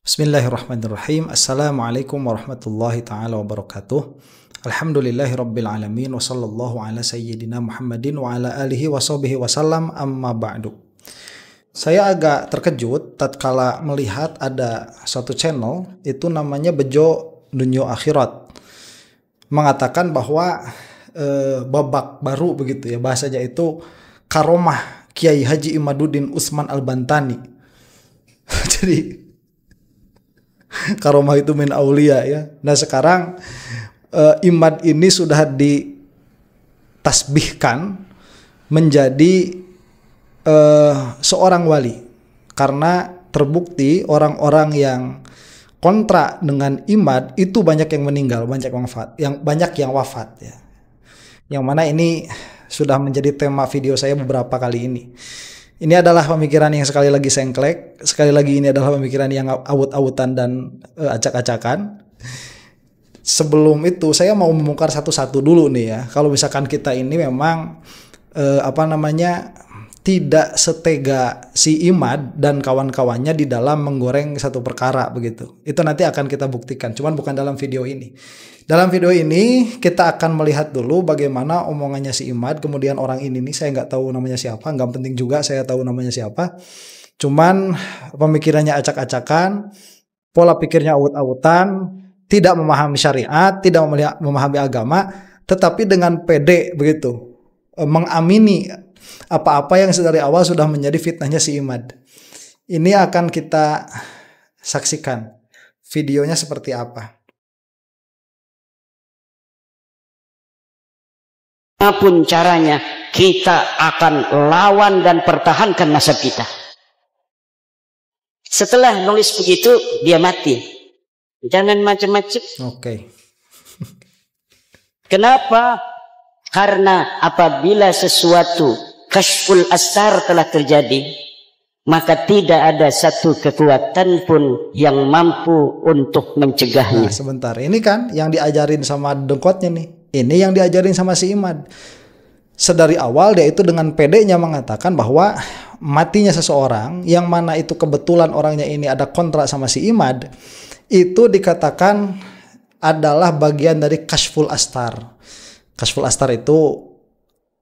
Bismillahirrahmanirrahim. Assalamualaikum warahmatullahi ta'ala wabarakatuh. Alhamdulillahi rabbil alamin. Wa sallallahu ala sayyidina Muhammadin wa ala alihi wa sahbihi wasallam, amma ba'du. Saya agak terkejut tatkala melihat ada suatu channel, itu namanya Bejo Dunyo Akhirat, mengatakan bahwa babak baru begitu ya, bahasanya itu karomah Kiai Haji Imaduddin Utsman Al-Bantani. Jadi karomah itu min aulia ya. Nah sekarang Imad ini sudah ditasbihkan menjadi seorang wali, karena terbukti orang-orang yang kontra dengan Imad itu banyak yang meninggal, banyak yang wafat ya. Yang mana ini sudah menjadi tema video saya beberapa kali ini. Ini adalah pemikiran yang sekali lagi sengklek, sekali lagi ini adalah pemikiran yang awut-awutan dan acak-acakan. Sebelum itu saya mau membongkar satu-satu dulu nih ya. Kalau misalkan kita ini memang tidak setega si Imad dan kawan-kawannya di dalam menggoreng satu perkara begitu. Itu nanti akan kita buktikan, cuman bukan dalam video ini. Dalam video ini kita akan melihat dulu bagaimana omongannya si Imad, kemudian orang ini nih saya nggak tahu namanya siapa, nggak penting juga saya tahu namanya siapa. Cuman pemikirannya acak-acakan, pola pikirnya awut-awutan, tidak memahami syariat, tidak memahami agama, tetapi dengan pede begitu mengamini apa-apa yang dari awal sudah menjadi fitnahnya si Imad. Ini akan kita saksikan videonya seperti apa. Apapun caranya, kita akan lawan dan pertahankan nasab kita. Setelah nulis begitu, dia mati. Jangan macam-macam. Oke. Kenapa? Karena apabila sesuatu kashful astar telah terjadi, maka tidak ada satu kekuatan pun yang mampu untuk mencegahnya. Nah, sebentar. Ini kan yang diajarin sama dengkotnya nih. Ini yang diajarin sama si Imad. Sedari awal dia itu dengan pedenya mengatakan bahwa matinya seseorang yang mana itu kebetulan orangnya ini ada kontra sama si Imad, itu dikatakan adalah bagian dari kashful astar. Kashful astar itu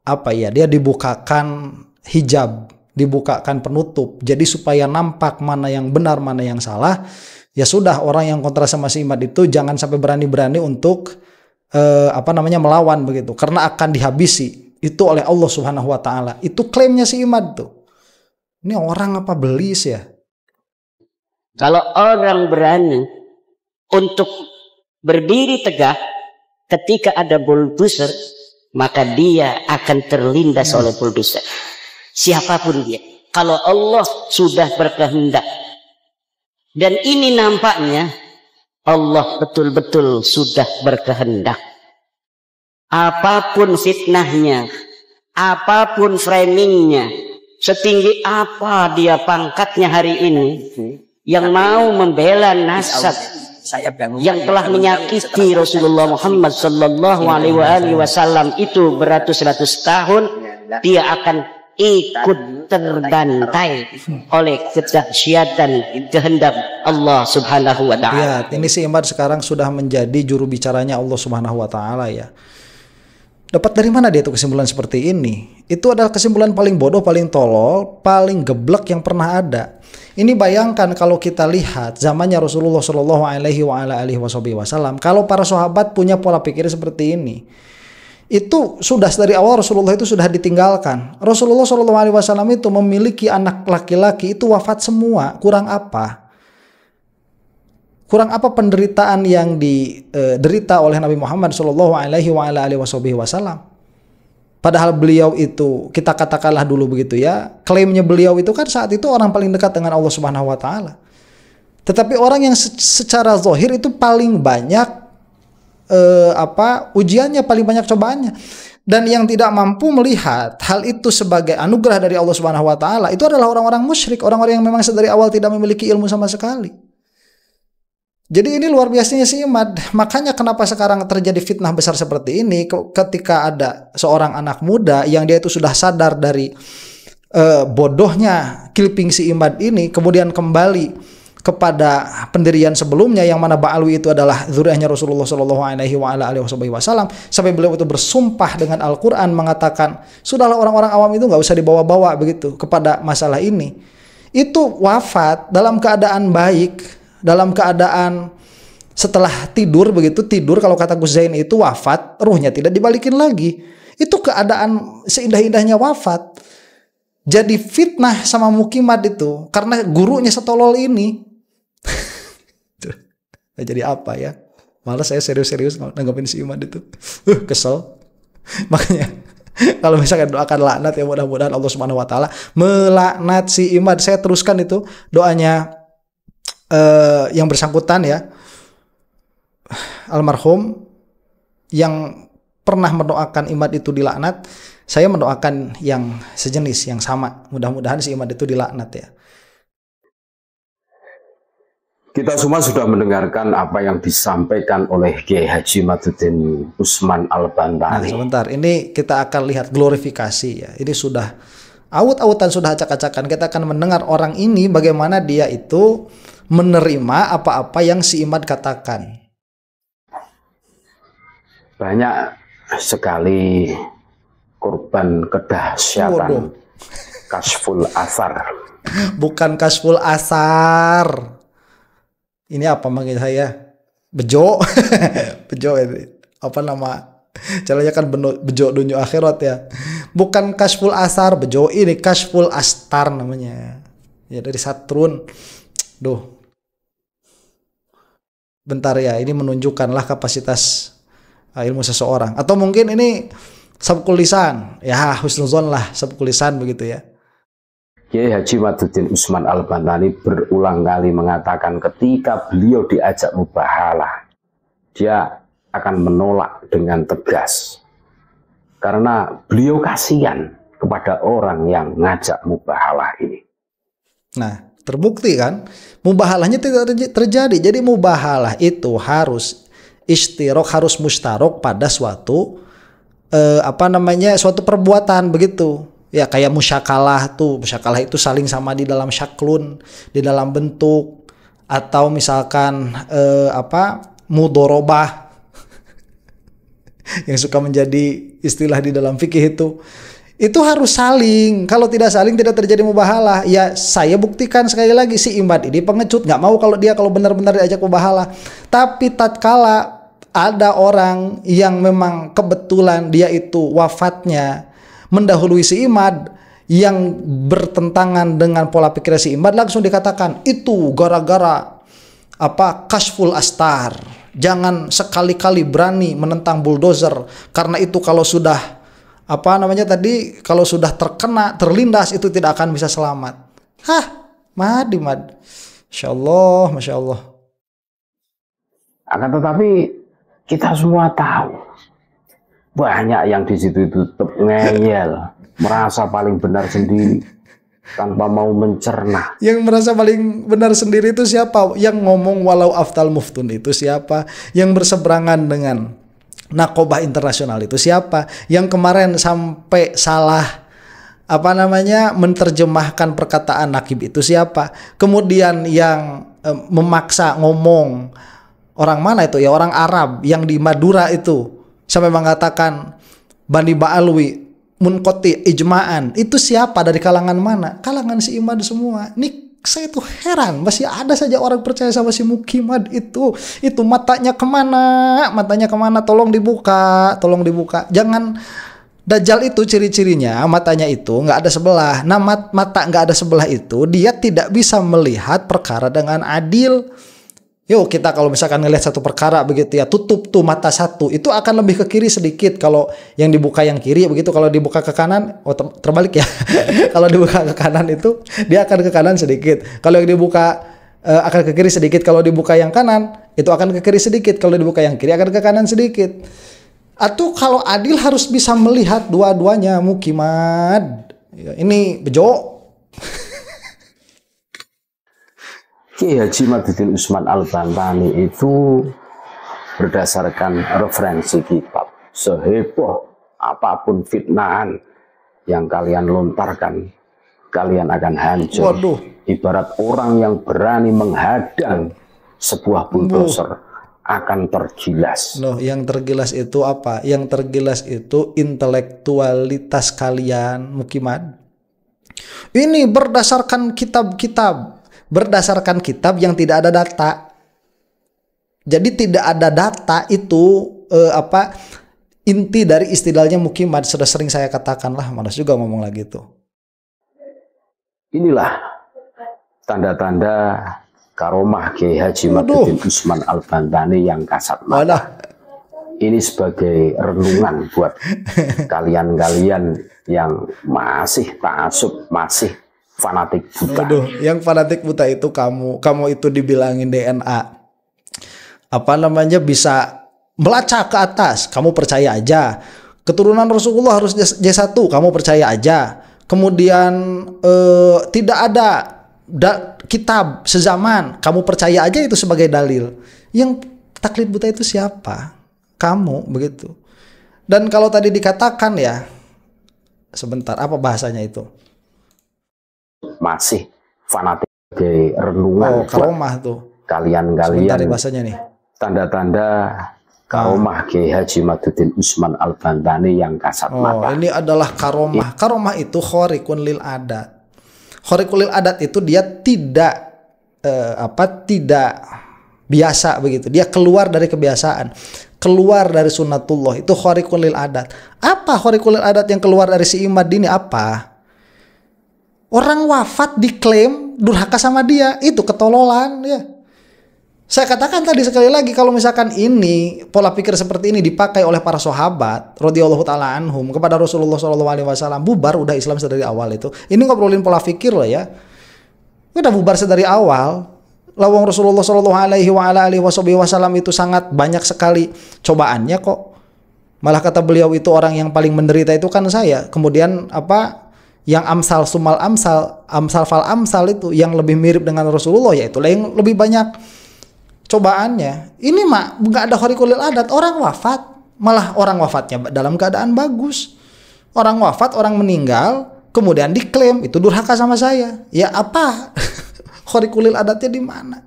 apa ya? Dia dibukakan hijab, dibukakan penutup. Jadi supaya nampak mana yang benar, mana yang salah. Ya sudah, orang yang kontra sama si Imad itu jangan sampai berani-berani untuk melawan begitu, karena akan dihabisi itu oleh Allah Subhanahu wa taala. Itu klaimnya si Imad tuh. Ini orang apa belis ya? Kalau orang berani untuk berdiri tegak ketika ada bulldozer, maka dia akan terlindas oleh bulldozer. Siapapun dia. Kalau Allah sudah berkehendak, dan ini nampaknya Allah betul-betul sudah berkehendak. Apapun fitnahnya, apapun framingnya, setinggi apa dia pangkatnya hari ini, yang mau membela nasab yang telah menyakiti Rasulullah Muhammad sallallahu alaihi wasallam itu beratus-ratus tahun, dia akan ikut terbantai oleh kedahsyatan kehendak Allah Subhanahu wa taala. Lihat, ini si Imad sekarang sudah menjadi juru bicaranya Allah Subhanahu wa taala ya. Dapat dari mana dia itu kesimpulan seperti ini? Itu adalah kesimpulan paling bodoh, paling tolol, paling geblek yang pernah ada. Ini bayangkan kalau kita lihat zamannya Rasulullah Shallallahu alaihi wasallam, kalau para sahabat punya pola pikir seperti ini, itu sudah dari awal Rasulullah itu sudah ditinggalkan. Rasulullah Shallallahu alaihi wasallam itu memiliki anak laki-laki itu wafat semua. Kurang apa? Kurang apa penderitaan yang diderita oleh Nabi Muhammad Shallallahu alaihi wasallam? Padahal beliau itu, kita katakanlah dulu begitu ya, klaimnya beliau itu kan saat itu orang paling dekat dengan Allah Subhanahu wa taala. Tetapi orang yang secara zahir itu paling banyak ujiannya, paling banyak cobaannya, dan yang tidak mampu melihat hal itu sebagai anugerah dari Allah Subhanahu wa taala itu adalah orang-orang musyrik, orang-orang yang memang dari awal tidak memiliki ilmu sama sekali. Jadi ini luar biasanya si Imad. Makanya kenapa sekarang terjadi fitnah besar seperti ini ketika ada seorang anak muda yang dia itu sudah sadar dari bodohnya clipping si Imad ini, kemudian kembali kepada pendirian sebelumnya yang mana Ba'alwi itu adalah zuriatnya Rasulullah Shallallahu Alaihi Wasallam, sampai beliau itu bersumpah dengan Al-Quran mengatakan sudahlah orang-orang awam itu nggak usah dibawa-bawa begitu kepada masalah ini. Itu wafat dalam keadaan baik, dalam keadaan setelah tidur begitu, tidur kalau kata Gus Zain itu wafat, ruhnya tidak dibalikin lagi. Itu keadaan seindah-indahnya wafat. Jadi fitnah sama Mukimat itu karena gurunya setolol ini. Jadi apa ya? Malah saya serius-serius nanggapin si Imad itu. Kesel. Makanya kalau misalkan doakan laknat ya mudah-mudahan Allah Subhanahu wa taala melaknat si Imad. Saya teruskan itu doanya yang bersangkutan ya. Almarhum yang pernah mendoakan Imad itu dilaknat, saya mendoakan yang sejenis, yang sama. Mudah-mudahan si Imad itu dilaknat ya. Kita semua sudah mendengarkan apa yang disampaikan oleh Kiai Haji Maduddin Usman Al-Bantani. Nah, sebentar, ini kita akan lihat glorifikasi ya. Ini sudah awut-awutan, sudah acak-acakan. Kita akan mendengar orang ini bagaimana dia itu menerima apa-apa yang si Imad katakan. Banyak sekali korban kedahsyatan kasful asar. Bukan kasful asar. Ini apa manggil saya? Bejo. Bejo ini. Apa nama? Caranya kan bejo dunia akhirat ya. Bukan kasful asar, bejo ini kasful astar namanya. Ya dari satrun. Duh. Bentar ya, ini menunjukkanlah kapasitas ilmu seseorang. Atau mungkin ini sabkul lisan. Ya, husnuzon lah sabkul lisan begitu ya. Kiai Haji Maduddin Usman Al-Bantani berulang kali mengatakan ketika beliau diajak mubahalah, dia akan menolak dengan tegas. Karena beliau kasihan kepada orang yang ngajak mubahalah ini. Nah, terbukti kan? Mubahalahnya tidak terjadi. Jadi mubahalah itu harus istirok, harus mustarok pada suatu suatu perbuatan begitu. Ya kayak musyakalah tuh, musyakalah itu saling sama di dalam syaklun, di dalam bentuk, atau misalkan mudorobah yang suka menjadi istilah di dalam fikih itu harus saling. Kalau tidak saling tidak terjadi mubahalah. Ya saya buktikan sekali lagi si Imad ini pengecut, nggak mau kalau benar-benar diajak mubahalah. Tapi tatkala ada orang yang memang kebetulan dia itu wafatnya mendahului si Imad yang bertentangan dengan pola pikir si Imad, langsung dikatakan itu gara-gara kasful astar. Jangan sekali-kali berani menentang bulldozer karena itu kalau sudah kalau sudah terlindas itu tidak akan bisa selamat. Mad. Masya Allah. Akan tetapi kita semua tahu banyak yang di situ itu tetap ngeyel, merasa paling benar sendiri tanpa mau mencerna. Yang merasa paling benar sendiri itu siapa? Yang ngomong walau aftal muftun itu siapa? Yang berseberangan dengan Naqobah internasional itu siapa? Yang kemarin sampai salah menerjemahkan perkataan Nakib itu siapa? Kemudian yang memaksa ngomong orang mana itu ya, orang Arab yang di Madura itu sampai mengatakan Bani Ba'alwi munqati ijma'an, itu siapa, dari kalangan mana? Kalangan si Imad semua. Nih saya tuh heran, masih ada saja orang percaya sama si Mukimat itu matanya kemana, tolong dibuka. Jangan, Dajjal itu ciri-cirinya matanya itu nggak ada sebelah. Nah mata nggak ada sebelah itu dia tidak bisa melihat perkara dengan adil. Yuk kita kalau misalkan ngelihat satu perkara begitu ya, tutup tuh mata satu, itu akan lebih ke kiri sedikit. Kalau yang dibuka yang kiri begitu, kalau dibuka ke kanan, terbalik ya. Kalau dibuka ke kanan itu dia akan ke kanan sedikit. Kalau yang dibuka akan ke kiri sedikit. Kalau dibuka yang kanan itu akan ke kiri sedikit. Kalau dibuka yang kiri akan ke kanan sedikit. Atau kalau adil harus bisa melihat dua-duanya. Mukimat ya, ini bejo. Kiai Haji Maduddin Usman Al-Bantani itu berdasarkan referensi kitab, seheboh apapun fitnahan yang kalian lontarkan kalian akan hancur. Waduh. Ibarat orang yang berani menghadang sebuah bulldozer akan tergilas. Loh, yang tergilas itu apa? Yang tergilas itu intelektualitas kalian, Mukimad. Ini berdasarkan kitab-kitab, berdasarkan kitab yang tidak ada data. Jadi tidak ada data itu inti dari istilahnya Mukimad. Sudah sering saya katakan lah, malas juga ngomong lagi itu. Inilah tanda-tanda karomah Kiai Haji Maduddin Usman Al-Bantani yang kasat mata. Ini sebagai renungan buat kalian-kalian yang masih ta'assub, masih fanatik buta. Waduh, yang fanatik buta itu kamu itu dibilangin DNA. Bisa melacak ke atas, kamu percaya aja. Keturunan Rasulullah harus J1, kamu percaya aja. Kemudian tidak ada kitab sezaman, kamu percaya aja itu sebagai dalil. Yang taklid buta itu siapa? Kamu, begitu. Dan kalau tadi dikatakan ya, sebentar, apa bahasanya itu? Masih fanatik sebagai renungan. Karomah tuh. Kalian-kalian. Sebentar bahasanya nih. Tanda-tanda karomah Kiai Haji Maduddin Usman Al-Bantani yang kasat mata. Ini adalah karomah. Karomah itu khariqun lil adat. Khariqul lil adat itu dia tidak tidak biasa begitu. Dia keluar dari kebiasaan, keluar dari sunnatullah. Itu khariqul lil adat. Apa khariqul lil adat yang keluar dari si Imad ini apa? Orang wafat diklaim durhaka sama dia, itu ketololan ya. Saya katakan tadi sekali lagi, kalau misalkan ini pola pikir seperti ini dipakai oleh para sahabat radhiyallahu taala anhum kepada Rasulullah SAW, bubar udah Islam sedari awal itu. Ini ngobrolin pola pikir loh ya. Udah bubar sedari awal. Lawang Rasulullah SAW itu sangat banyak sekali cobaannya kok. Malah kata beliau itu orang yang paling menderita itu kan saya. Kemudian yang amsal sumal amsal fal amsal itu yang lebih mirip dengan Rasulullah, yaitu yang lebih banyak cobaannya. Ini mah nggak ada khariqul lil adat. Orang wafat, malah orang wafatnya dalam keadaan bagus. Orang wafat, orang meninggal, kemudian diklaim itu durhaka sama saya. Ya apa? Khariqul lil adatnya di mana?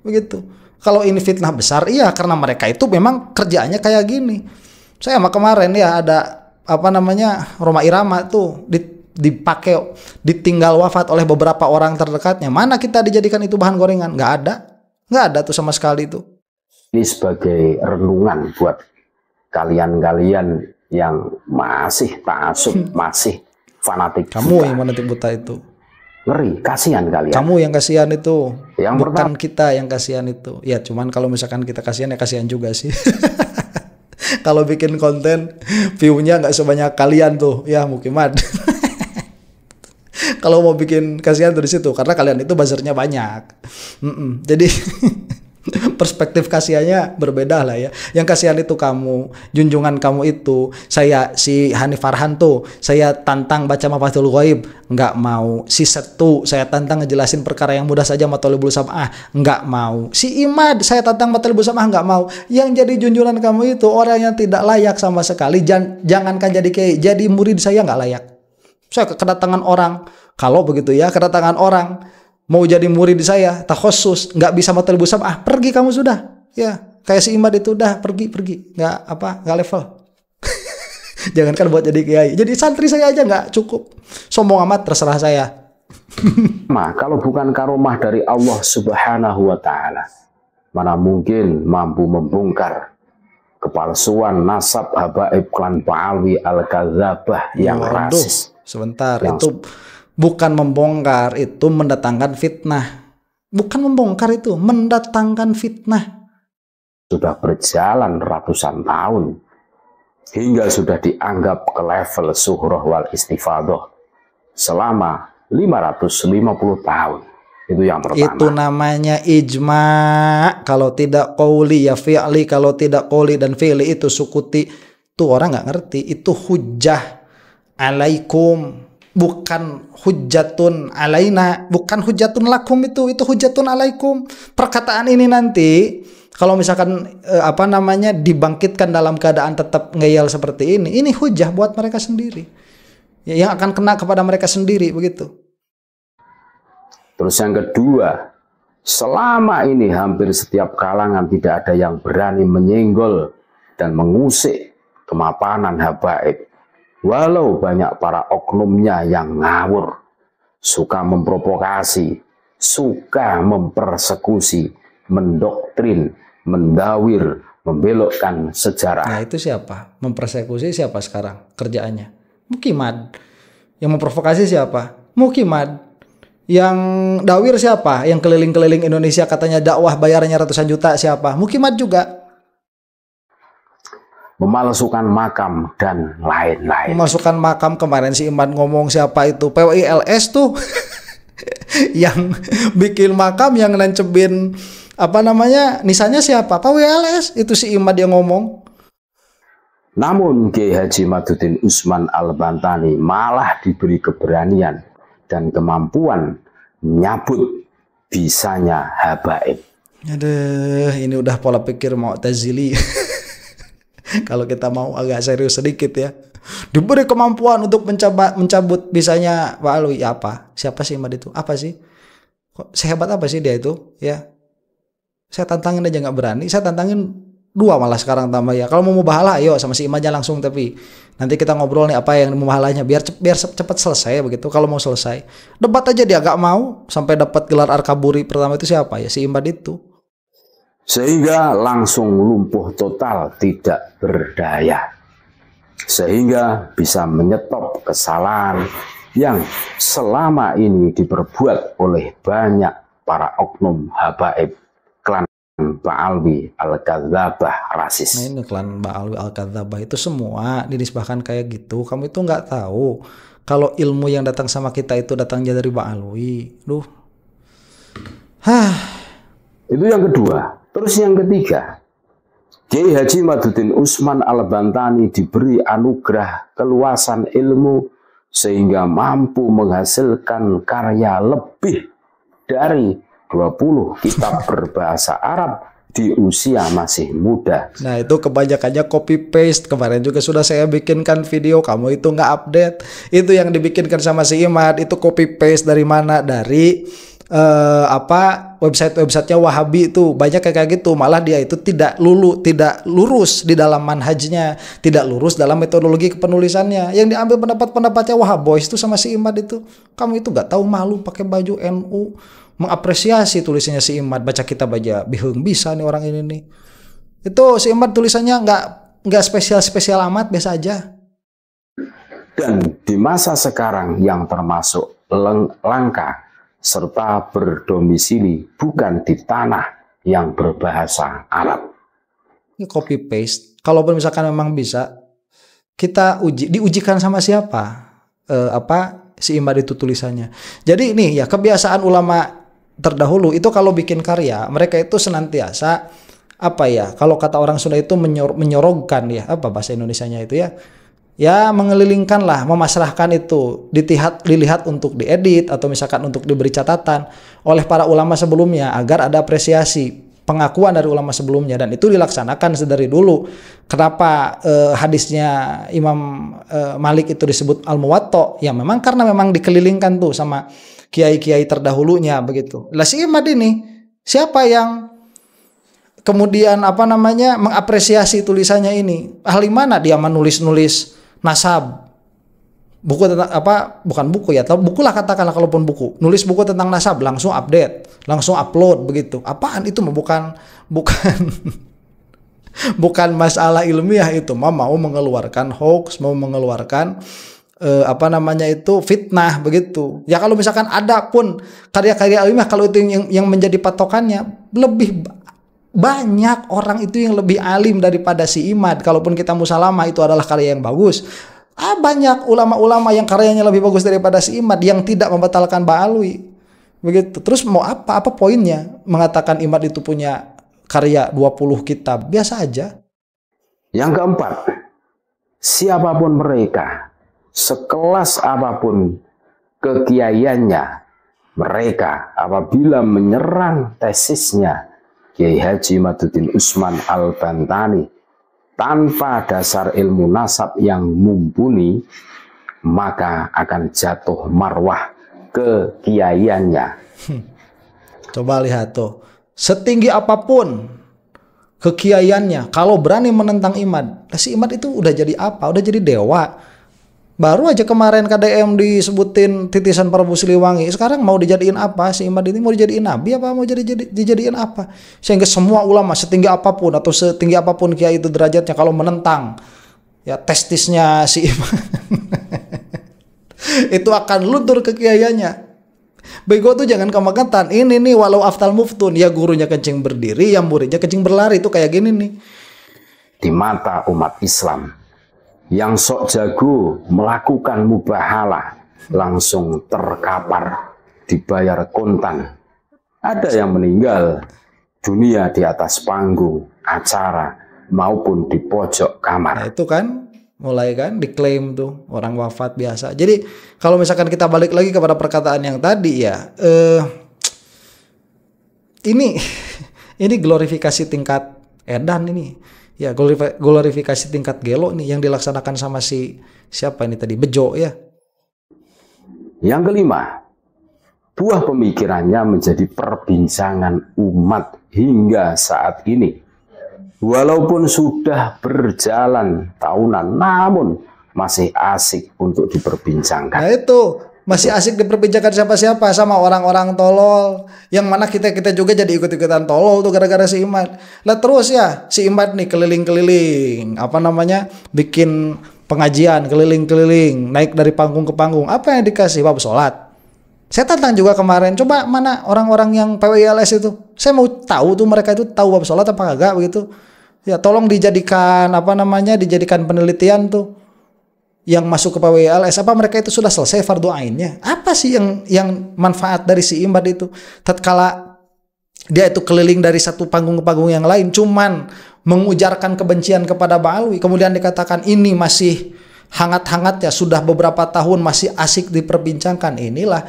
Begitu. Kalau ini fitnah besar, iya, karena mereka itu memang kerjaannya kayak gini. Saya mah kemarin ya ada Roma Irama tuh dipakai, ditinggal wafat oleh beberapa orang terdekatnya. Mana kita dijadikan itu bahan gorengan? Nggak ada tuh sama sekali tuh. Ini sebagai renungan buat kalian-kalian yang masih ta'assub, masih fanatik. Kamu yang fanatik buta itu. Ngeri, kasihan kalian. Kamu yang kasihan itu. Yang bukan kita yang kasihan itu. Ya cuman kalau misalkan kita kasihan ya kasihan juga sih. Kalau bikin konten view-nya nggak sebanyak kalian tuh, ya Mukimad. Kalau mau bikin kasihan tuh di situ, karena kalian itu buzzernya banyak. Jadi perspektif kasihannya berbeda lah ya. Yang kasihan itu kamu, junjungan kamu itu. Saya si Hanif Farhan tuh, saya tantang baca Mafathul Ghaib, nggak mau. Si Setu, saya tantang ngejelasin perkara yang mudah saja Mathalibul Sam'ah, nggak mau. Si Imad, saya tantang Mathalibul Sam'ah, nggak mau. Yang jadi junjungan kamu itu orang yang tidak layak sama sekali. Jangankan jadi kiai, jadi murid saya nggak layak. Saya kedatangan orang, kalau begitu ya, kedatangan orang mau jadi murid saya, takhusus, nggak bisa Mathalibul Sam'ah, pergi kamu sudah. Ya, kayak si Imad itu udah pergi, nggak level. Jangankan buat jadi kiai, jadi santri saya aja nggak cukup. Sombong amat, terserah saya. Kalau bukan karomah dari Allah Subhanahu wa Ta'ala, mana mungkin mampu membongkar kepalsuan nasab habaib klan Ba'alwi al-Kadzabah yang rasis. Sebentar, itu bukan membongkar, itu mendatangkan fitnah. Bukan membongkar, itu mendatangkan fitnah. Sudah berjalan ratusan tahun, hingga sudah dianggap ke level suhroh wal istifadoh selama 550 tahun. Itu yang pertama. Itu namanya ijma. Kalau tidak qauli ya fi'li, kalau tidak qauli dan fi'li itu sukuti. Tuh orang nggak ngerti. Itu hujjah alaikum, bukan hujjatun alaina, bukan hujjatun lakum, itu hujjatun alaikum. Perkataan ini nanti kalau misalkan dibangkitkan dalam keadaan tetap ngeyel seperti ini hujjah buat mereka sendiri. Yang akan kena kepada mereka sendiri begitu. Terus yang kedua, selama ini hampir setiap kalangan tidak ada yang berani menyenggol dan mengusik kemapanan habaib. Walau banyak para oknumnya yang ngawur, suka memprovokasi, suka mempersekusi, mendoktrin, mendawir, membelokkan sejarah. Nah itu siapa? Mempersekusi siapa sekarang kerjaannya? Mukimad. Yang memprovokasi siapa? Mukimad. Yang dawir siapa? Yang keliling-keliling Indonesia katanya dakwah bayarnya ratusan juta siapa? Mukimad juga. Memalsukan makam dan lain-lain. Memasukkan makam, kemarin si Iman ngomong siapa itu? PWILS tuh. Yang bikin makam, yang nancebin apa namanya nisannya siapa? PWILS. Itu si Imad yang ngomong. Namun Kiai Haji Maduddin Usman Al-Bantani malah diberi keberanian dan kemampuan menyabut bisanya habaib. Aduh, ini udah pola pikir Mu'tazili. Kalau kita mau agak serius sedikit ya, diberi kemampuan untuk mencabut bisanya Pak Alwi. Ya apa? Siapa sih Imad itu? Apa sih? Kok sehebat apa sih dia itu? Ya, saya tantangin aja nggak berani. Saya tantangin 2 malah sekarang tambah ya. Kalau mau mubahalah, ayo sama si Imadnya langsung. Tapi nanti kita ngobrol nih apa yang mubahalahnya biar cepat selesai begitu. Kalau mau selesai, debat aja dia nggak mau sampai dapat gelar Arkaburi pertama itu siapa ya? Si Imad itu. Sehingga langsung lumpuh total, tidak berdaya. Sehingga bisa menyetop kesalahan yang selama ini diperbuat oleh banyak para oknum habaib klan Ba'alwi Al-Kadzabah rasis. Nah ini klan Ba'alwi Al-Kadzabah itu semua dinisbahkan kayak gitu. Kamu itu nggak tahu kalau ilmu yang datang sama kita itu datangnya dari Ba'alwi. Duh. Itu yang kedua. Terus yang ketiga, Kiai Haji Maduddin Usman Al-Bantani diberi anugerah keluasan ilmu sehingga mampu menghasilkan karya lebih dari 20 kitab berbahasa Arab di usia masih muda. Nah itu kebanyakannya copy paste. Kemarin juga sudah saya bikinkan video, kamu itu nggak update. Itu yang dibikinkan sama si Imad itu copy paste dari mana? Dari websitenya Wahabi itu banyak kayak gitu. Malah dia itu tidak lurus di dalam manhajnya, tidak lurus dalam metodologi kepenulisannya. Yang diambil pendapatnya Wahabois itu sama si Imad itu. Kamu itu nggak tahu malu pakai baju NU, mengapresiasi tulisannya si Imad. Baca kitab aja bihung bisa nih orang ini nih. Itu si Imad tulisannya nggak spesial amat, biasa aja. Dan di masa sekarang yang termasuk langka serta berdomisili bukan di tanah yang berbahasa Arab. Ini copy paste. Kalaupun misalkan memang bisa, kita diujikan sama siapa? Si Imad itu tulisannya. Jadi ini ya kebiasaan ulama terdahulu itu kalau bikin karya, mereka itu senantiasa kalau kata orang Sunda itu menyorogkan ya, apa bahasa Indonesianya itu ya. Ya mengelilingkan lah, memasrahkan itu, dilihat untuk diedit atau misalkan untuk diberi catatan oleh para ulama sebelumnya agar ada apresiasi, pengakuan dari ulama sebelumnya, dan itu dilaksanakan sedari dulu. Kenapa hadisnya Imam Malik itu disebut Al-Muwatta? Ya memang karena memang dikelilingkan tuh sama kiai-kiai terdahulunya begitu. Lah si Imad ini siapa yang kemudian mengapresiasi tulisannya ini? Ahli mana dia menulis nasab, buku tentang bukan buku ya, atau buku lah katakanlah, kalaupun buku, nulis buku tentang nasab langsung update, langsung upload begitu. Apaan itu mah bukan masalah ilmiah, itu mah mau mengeluarkan hoax, mau mengeluarkan fitnah begitu. Ya kalau misalkan ada pun karya-karya ilmiah, kalau itu yang menjadi patokannya, lebih banyak orang itu yang lebih alim daripada si Imad. Kalaupun kita musalamah itu adalah karya yang bagus, banyak ulama-ulama yang karyanya lebih bagus daripada si Imad yang tidak membatalkan Ba'alwi begitu. Terus mau apa poinnya mengatakan Imad itu punya karya 20 kitab? Biasa aja. Yang keempat, siapapun mereka, sekelas apapun kekiaiannya, mereka apabila menyerang tesisnya Kiai Haji Maduddin Usman Al-Bantani tanpa dasar ilmu nasab yang mumpuni, maka akan jatuh marwah kekiaiannya Coba lihat tuh. Setinggi apapun kekiaiannya, kalau berani menentang Imad, si Imad itu udah jadi apa? Udah jadi dewa. Baru aja kemarin KDM disebutin titisan Prabu Siliwangi. Sekarang mau dijadiin apa? Si Imad ini mau dijadiin nabi apa mau dijadiin apa? Sehingga semua ulama setinggi apapun atau setinggi apapun kiai itu derajatnya, kalau menentang ya testisnya si Imad itu akan luntur kekiaiannya. Bego tuh jangan kemagetan. Ini nih walau aftal muftun, ya gurunya kencing berdiri, ya muridnya kencing berlari, itu kayak gini nih. Di mata umat Islam, yang sok jago melakukan mubahalah langsung terkapar, dibayar kontan. Ada yang meninggal dunia di atas panggung acara maupun di pojok kamar. Nah itu kan mulai kan diklaim tuh orang wafat biasa. Jadi kalau misalkan kita balik lagi kepada perkataan yang tadi ya, ini glorifikasi tingkat edan ini. Ya, glorifikasi tingkat gelo nih yang dilaksanakan sama siapa ini tadi, Bejo ya. Yang kelima, buah pemikirannya menjadi perbincangan umat hingga saat ini. Walaupun sudah berjalan tahunan, namun masih asik untuk diperbincangkan. Nah itu masih asik diperbincangkan siapa-siapa, sama orang-orang tolol. Yang mana kita juga jadi ikut-ikutan tolol tuh gara-gara si Imad. Lah terus ya si Imad nih keliling-keliling, bikin pengajian keliling-keliling, naik dari panggung ke panggung. Apa yang dikasih? Bab sholat. Saya tantang juga kemarin, coba mana orang-orang yang PWILS itu. Saya mau tahu tuh mereka itu tahu bab sholat apa kagak begitu. Ya tolong dijadikan dijadikan penelitian tuh. Yang masuk ke PWILS, apa mereka itu sudah selesai fardu ainnya? Apa sih yang manfaat dari si Imad itu? Tatkala dia itu keliling dari satu panggung ke panggung yang lain, cuman mengujarkan kebencian kepada Ba'alwi, kemudian dikatakan ini masih hangat-hangatnya, sudah beberapa tahun masih asik diperbincangkan. Inilah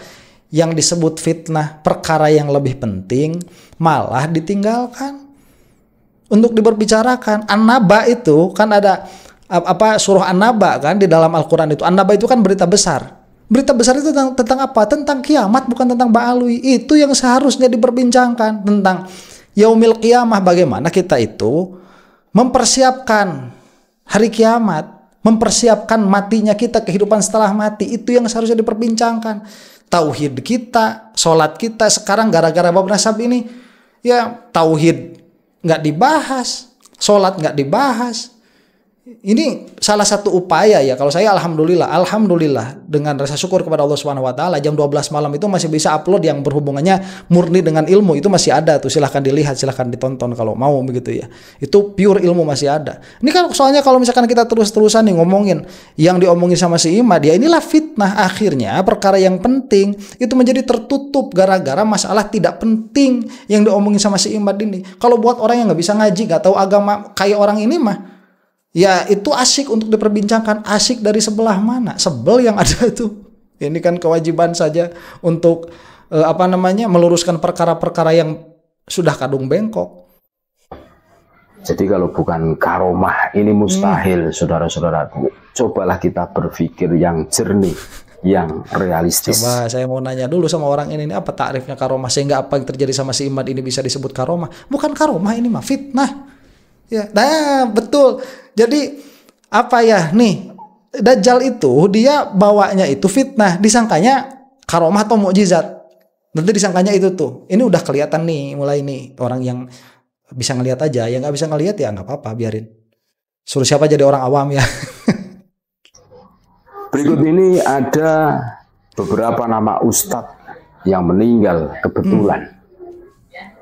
yang disebut fitnah. Perkara yang lebih penting malah ditinggalkan untuk diperbicarakan. An-Naba itu kan ada surah An-Naba kan di dalam Al-Quran itu. An-Naba itu kan berita besar. Berita besar itu tentang apa? Tentang kiamat, bukan tentang Ba'alwi. Itu yang seharusnya diperbincangkan, tentang yaumil qiyamah, bagaimana kita itu mempersiapkan hari kiamat, mempersiapkan matinya kita, kehidupan setelah mati. Itu yang seharusnya diperbincangkan. Tauhid kita, sholat kita. Sekarang gara-gara bab nasab ini, ya tauhid nggak dibahas, sholat nggak dibahas. Ini salah satu upaya ya. Kalau saya alhamdulillah dengan rasa syukur kepada Allah Subhanahu wa taala, jam 12 malam itu masih bisa upload yang berhubungannya murni dengan ilmu. Itu masih ada tuh, silahkan dilihat, silahkan ditonton kalau mau begitu ya. Itu pure ilmu masih ada. Ini kan soalnya kalau misalkan kita terus-terusan nih ngomongin yang diomongin sama si Imad, ya inilah fitnah. Akhirnya perkara yang penting itu menjadi tertutup gara-gara masalah tidak penting yang diomongin sama si Imad ini. Kalau buat orang yang nggak bisa ngaji, nggak tahu agama kayak orang ini mah, ya itu asik untuk diperbincangkan. Asik dari sebelah mana? Sebel yang ada tuh. Ini kan kewajiban saja untuk meluruskan perkara-perkara yang sudah kadung bengkok. Jadi kalau bukan karomah ini mustahil, saudara-saudaraku. Cobalah kita berpikir yang jernih, yang realistis. Coba saya mau nanya dulu sama orang ini apa takrifnya karomah, sehingga apa yang terjadi sama si Imad ini bisa disebut karomah. Bukan karomah, ini mah fitnah. Ya, nah betul. Jadi apa ya nih, Dajjal itu dia bawanya itu fitnah, disangkanya karomah atau mukjizat. Nanti disangkanya itu tuh. Ini udah kelihatan nih, mulai nih orang yang bisa ngelihat aja, yang nggak bisa ngelihat ya nggak apa-apa, biarin. Suruh siapa jadi orang awam ya. Berikut ini ada beberapa nama ustadz yang meninggal kebetulan.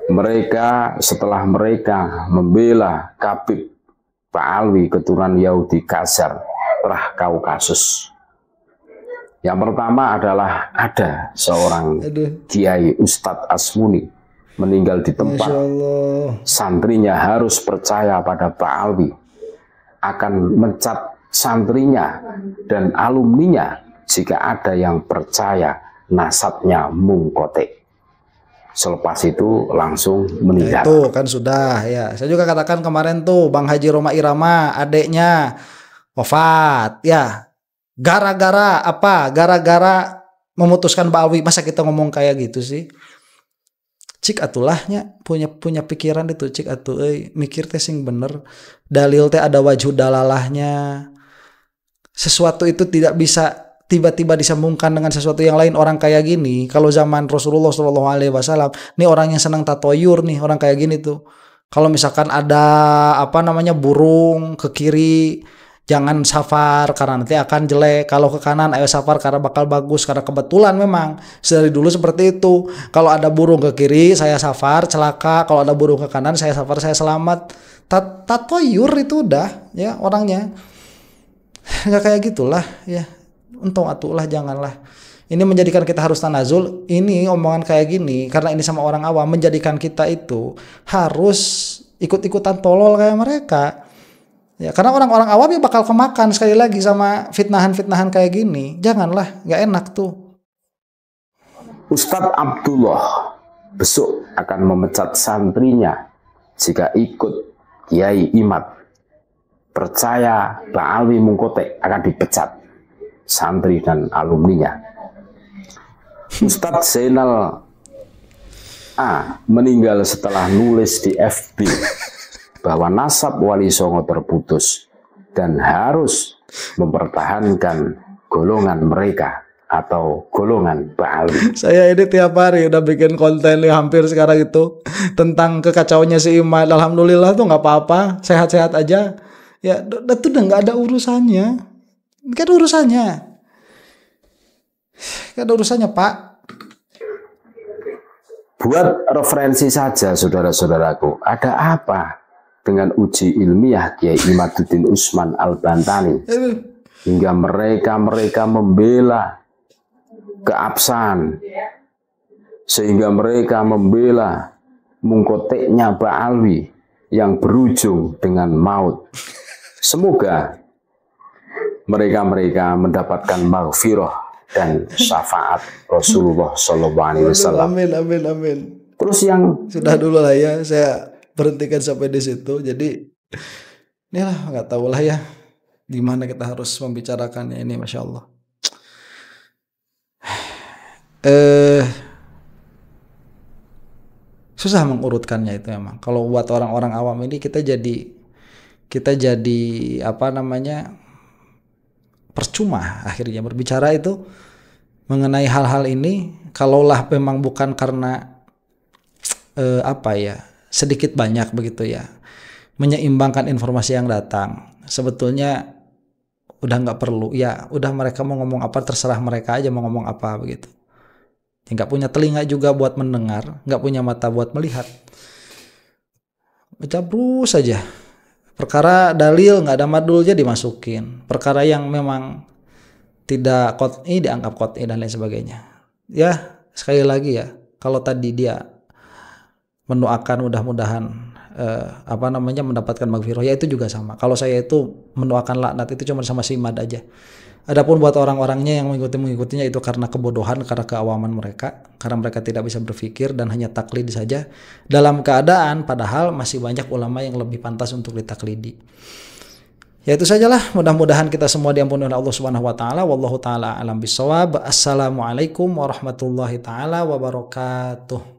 Mereka setelah mereka membela Kabib Ba'alwi keturunan Yahudi Khazar Trah Kaukasus. Yang pertama adalah ada seorang Kiai Ustadz Asmuni meninggal di tempat. Santrinya harus percaya pada Ba'alwi, akan mencat santrinya dan alumninya jika ada yang percaya nasabnya mungkote. Selepas itu langsung meninggal. Itu kan sudah ya. Saya juga katakan kemarin tuh Bang Haji Roma Irama, adeknya wafat ya. Gara-gara apa? Gara-gara memutuskan Ba'alwi. Masa kita ngomong kayak gitu sih? Cik atulahnya punya pikiran itu cik atuh mikir teh sing bener, dalil teh ada wajhu dalalahnya. Sesuatu itu tidak bisa tiba-tiba disambungkan dengan sesuatu yang lain. Orang kayak gini kalau zaman Rasulullah SAW, nih orang yang senang tatoyur nih, orang kayak gini tuh. Kalau misalkan ada burung ke kiri, jangan safar karena nanti akan jelek. Kalau ke kanan ayo safar karena bakal bagus. Karena kebetulan memang dari dulu seperti itu. Kalau ada burung ke kiri saya safar celaka. Kalau ada burung ke kanan saya safar saya selamat. Tatoyur itu udah ya orangnya. Nggak kayak gitulah ya. Untung atulah janganlah. Ini menjadikan kita harus tanazul. Ini omongan kayak gini karena ini sama orang awam menjadikan kita itu harus ikut-ikutan tolol kayak mereka. Ya, karena orang-orang awam ya bakal kemakan sekali lagi sama fitnahan-fitnahan kayak gini. Janganlah, nggak enak tuh. Ustadz Abdullah besok akan memecat santrinya jika ikut Kiai Imad. Percaya Pak Alwi Mungkote akan dipecat santri dan alumninya. Ustadz Zainal A meninggal setelah nulis di FB bahwa nasab Wali Songo terputus dan harus mempertahankan golongan mereka atau golongan Ba'alwi. Saya ini tiap hari udah bikin konten nih hampir sekarang itu tentang kekacauannya si Imad. Alhamdulillah tuh nggak apa-apa, sehat-sehat aja. Ya, itu udah nggak ada urusannya. Gak ada urusannya. Gak ada urusannya, Pak. Buat referensi saja, saudara-saudaraku, ada apa dengan uji ilmiah Kiai Imaduddin Usman Al-Bantani hingga mereka membela keabsahan, sehingga mereka membela mungkoteknya Ba'alwi yang berujung dengan maut. Semoga mereka mendapatkan maghfirah dan syafaat Rasulullah SAW. Amin, amin, amin. Terus yang sudah dulu lah ya, saya berhentikan sampai di situ. Jadi inilah nggak tahu lah ya gimana kita harus membicarakannya ini, masya Allah. Susah mengurutkannya itu emang. Kalau buat orang-orang awam ini kita jadi percuma akhirnya berbicara itu mengenai hal-hal ini. Kalaulah memang bukan karena sedikit banyak begitu ya menyeimbangkan informasi yang datang, sebetulnya udah nggak perlu ya, udah mereka mau ngomong apa terserah mereka aja mau ngomong apa begitu. Nggak punya telinga juga buat mendengar, nggak punya mata buat melihat, mencabrus saja. Perkara dalil nggak ada madulnya dimasukin, perkara yang memang tidak qot'i dianggap qot'i dan lain sebagainya. Ya sekali lagi ya, kalau tadi dia mendoakan mudah-mudahan mendapatkan maghfirah, ya itu juga sama. Kalau saya itu mendoakan laknat itu cuma sama si Imad aja. Adapun buat orang-orangnya yang mengikutinya itu karena kebodohan, karena keawaman mereka, karena mereka tidak bisa berpikir dan hanya taklid saja dalam keadaan padahal masih banyak ulama yang lebih pantas untuk ditaklidi. Ya itu sajalah, mudah-mudahan kita semua diampuni oleh Allah Subhanahu wa taala. Wallahu taala alam bisawab. Assalamualaikum warahmatullahi taala wabarakatuh.